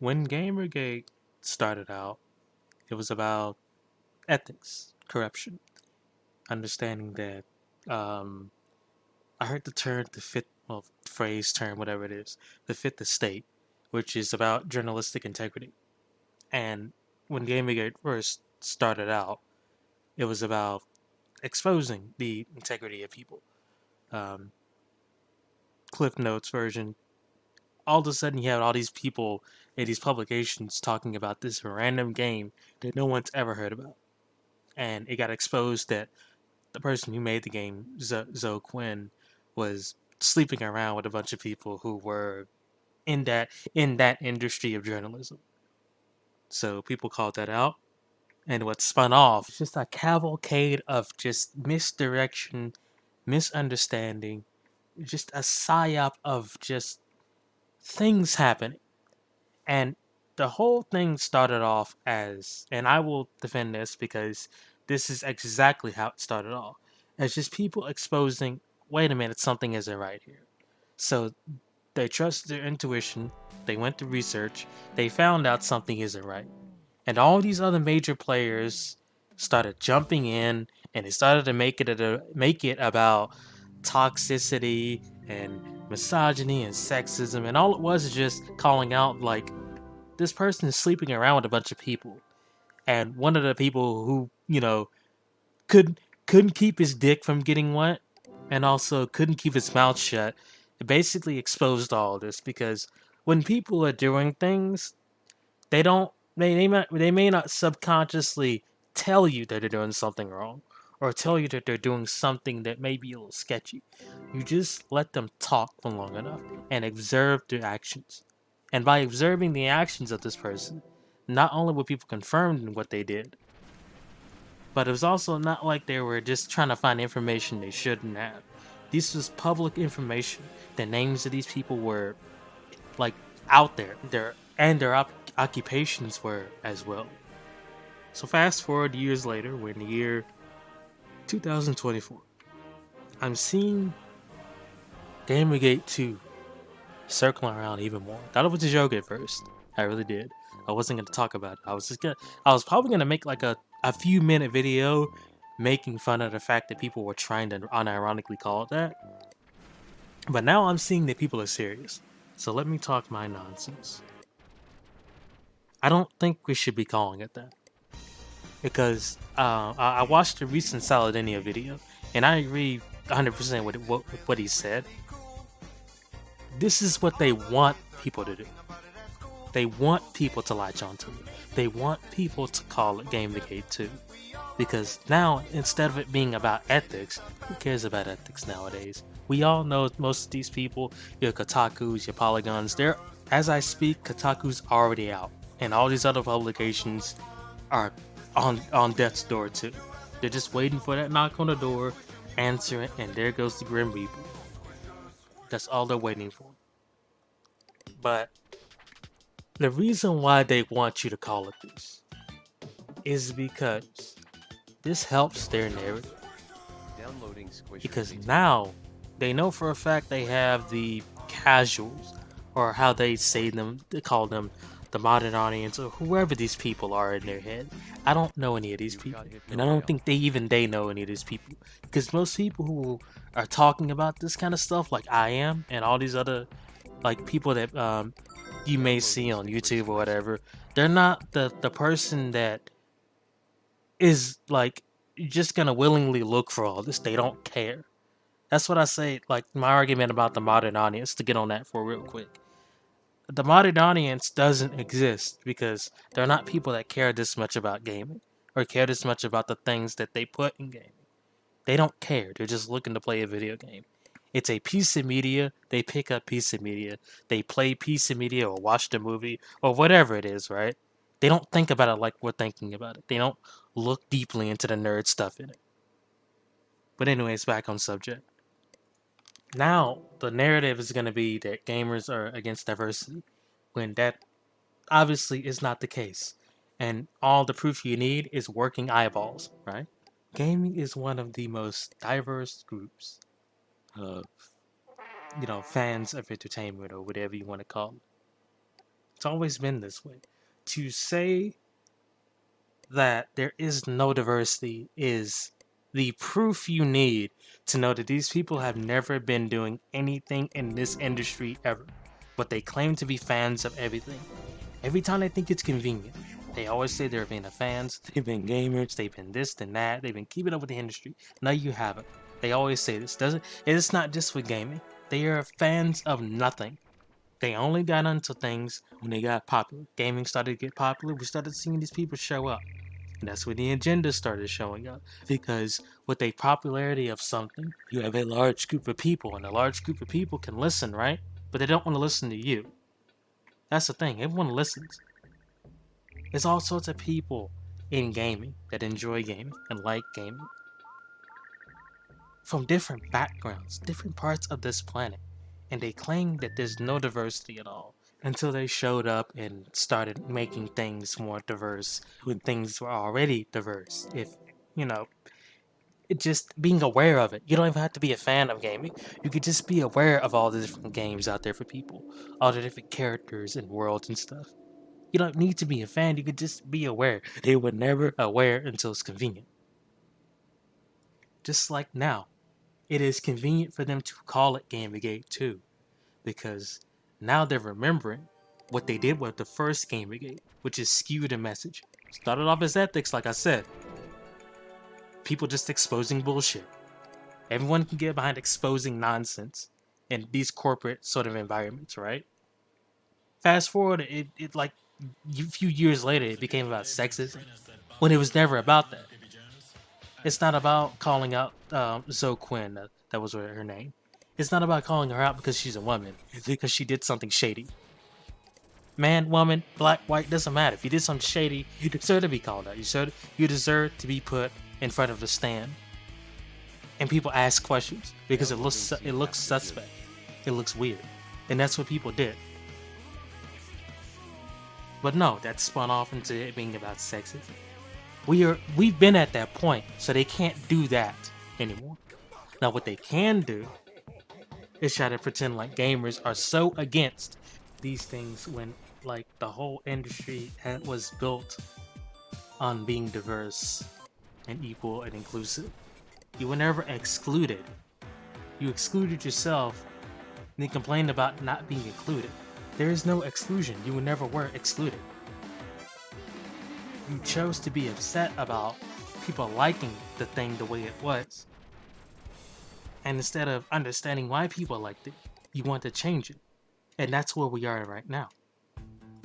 When Gamergate started out, it was about ethics, corruption, understanding that um, I heard the term, the fifth, well, phrase, term, whatever it is, the fifth estate, which is about journalistic integrity. And when Gamergate first started out, it was about exposing the integrity of people. Um, Cliff Notes version. All of a sudden, you have all these people in these publications talking about this random game that no one's ever heard about, and it got exposed that the person who made the game, Zoe Quinn, was sleeping around with a bunch of people who were in that industry of journalism. So people called that out, and what spun off is just a cavalcade of just misdirection, misunderstanding, just a psyop of just things happening. And the whole thing started off as, and I will defend this because this is exactly how it started off, as just people exposing, wait a minute, something isn't right here. So they trusted their intuition, they went to research, they found out something isn't right. And all these other major players started jumping in, and they started to make it about toxicity and misogyny and sexism, and all it was is just calling out like, this person is sleeping around with a bunch of people, and one of the people who couldn't keep his dick from getting wet, and also couldn't keep his mouth shut. It basically exposed all of this because when people are doing things, they don't they may not subconsciously tell you that they're doing something wrong or tell you that they're doing something that may be a little sketchy. You just let them talk for long enough and observe their actions. And by observing the actions of this person, not only will people confirm what they did, but it was also not like they were just trying to find information they shouldn't have. This was public information. The names of these people were like out there. Their occupations were as well. So fast forward years later, we're in the year 2024. I'm seeing Gamergate 2 circling around even more. Thought it was a joke at first. I really did. I wasn't gonna talk about it. I was probably gonna make like a few minute video making fun of the fact that people were trying to unironically call it that. But now I'm seeing that people are serious. So let me talk my nonsense. I don't think we should be calling it that. Because I watched a recent Saladinio video, and I agree 100% with what he said. This is what they want people to do. They want people to latch onto it. They want people to call it Gamergate 2. Because now, instead of it being about ethics, who cares about ethics nowadays? We all know most of these people, your Kotakus, your Polygons, as I speak, Kotaku's already out. And all these other publications are on death's door too. They're just waiting for that knock on the door, answer it, and there goes the Grim Reaper. That's all they're waiting for. But the reason why they want you to call it this is because this helps their narrative. Because now they know for a fact they have the casuals, or how they call them, the modern audience, or whoever these people are in their head. I don't know any of these people, and I don't think they know any of these people, because most people who are talking about this kind of stuff, like I am, and all these other like people that you may see on YouTube or whatever, they're not the person that is like just gonna willingly look for all this. They don't care. That's what I say. Like my argument about the modern audience, to get on that for real quick. The modern audience doesn't exist because they're not people that care this much about gaming or care this much about the things that they put in gaming. They don't care. They're just looking to play a video game. It's a piece of media. They pick up piece of media. They play piece of media or watch the movie or whatever it is, right? They don't think about it like we're thinking about it. They don't look deeply into the nerd stuff in it. But anyways, back on subject. Now the narrative is going to be that gamers are against diversity, when that obviously is not the case. And all the proof you need is working eyeballs, right? Gaming is one of the most diverse groups of, fans of entertainment or whatever you want to call it. It's always been this way. To say that there is no diversity is the proof you need to know that these people have never been doing anything in this industry ever. But they claim to be fans of everything. Every time they think it's convenient, they always say they've been fans, they've been gamers, they've been this and that, they've been keeping up with the industry. No, you haven't. They always say this. Doesn't it's not just with gaming. They are fans of nothing. They only got into things when they got popular. Gaming started to get popular. We started seeing these people show up. And that's when the agenda started showing up. Because with a popularity of something, you have a large group of people, and a large group of people can listen, right? But they don't want to listen to you. That's the thing. Everyone listens. There's all sorts of people in gaming that enjoy gaming and like gaming from different backgrounds, different parts of this planet. And they claim that there's no diversity at all until they showed up and started making things more diverse when things were already diverse. If, you know, it just being aware of it. You don't even have to be a fan of gaming. You could just be aware of all the different games out there for people, all the different characters and worlds and stuff. You don't need to be a fan, you could just be aware. They were never aware until it's convenient. Just like now. It is convenient for them to call it Gamergate too, because now they're remembering what they did with the first Gamergate, which is skew the message. Started off as ethics, like I said. People just exposing bullshit. Everyone can get behind exposing nonsense in these corporate sort of environments, right? Fast forward, it like a few years later, it became about sexism when it was never about that. It's not about calling out Zoe Quinn. That was her name. It's not about calling her out because she's a woman. It's because she did something shady. Man, woman, black, white, doesn't matter. If you did something shady, you deserve to be called out. You deserve to be put in front of the stand. And people ask questions because it looks suspect. It looks weird. And that's what people did. But no, that spun off into it being about sexism. We've been at that point, so they can't do that anymore. Now what they can do is try to pretend like gamers are so against these things when like the whole industry was built on being diverse and equal and inclusive. You were never excluded. You excluded yourself and then complained about not being included. There is no exclusion. You never were excluded. You chose to be upset about people liking the thing the way it was. And instead of understanding why people liked it, you want to change it. And that's where we are right now.